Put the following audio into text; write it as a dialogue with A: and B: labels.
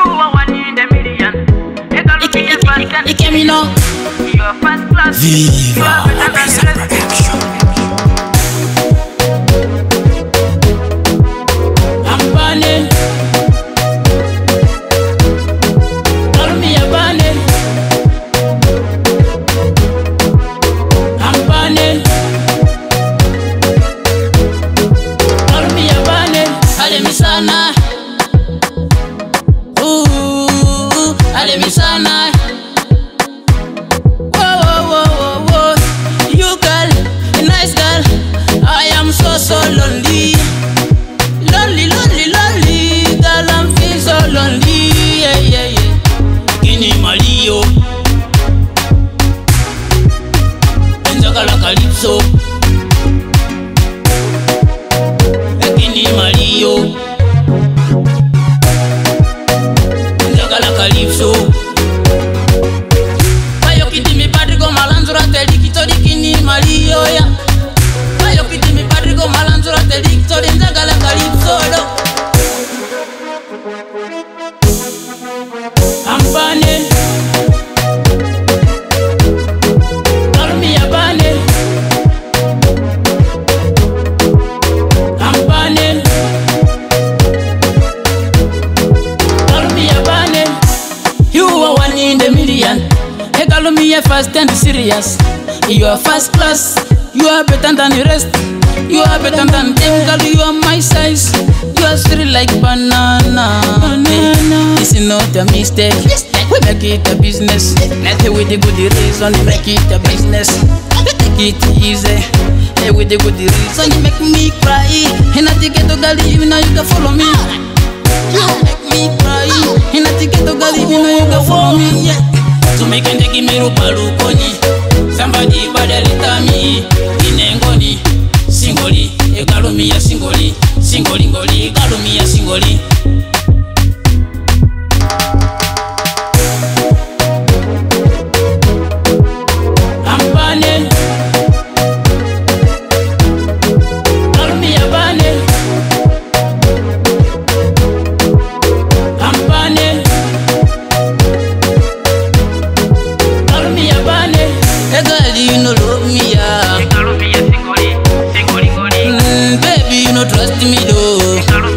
A: You are one in the million.
B: You came in now.
A: You are first class.
C: Viva Wabesa Production.
B: I'm burning. Call me a burning. I'm burning. Call me a burning. Alemi sana. Alemi sana. You girl, a nice girl. I am so lonely. Lonely, lonely, lonely. Girl, I'm feel so lonely. Yeah, yeah, yeah. Kini Mario Njagala Calypso. Kini Mario Njagala Calypso. Bayo kiti mi padrigo malanzura telikitori kini Mario ya. Bayo kiti mi padrigo malanzura telikitori Njagala Calypso lo. I'm burning. Call me a burning. I'm burning. Call me a burning. You are one in the million. Hey, call me a fast and serious. You are first class. You are better than the rest. You are better than them, girl. You are my size. You are sweet like banana. This is not a mistake. We make it a business. Let's with the good reason, make it a business. Take it easy. Hey, with the good reason, you make me cry. And I take it to girl, even now you can follow me. You make me cry. And I take it to girl, even now you can follow me. Yeah. To make it give me rupalukoni. Somebody bada litami. Inengoni. Singoli. Egalumi ya singoli. Singoli ngoli. Egalumi ya singoli. Trust me though.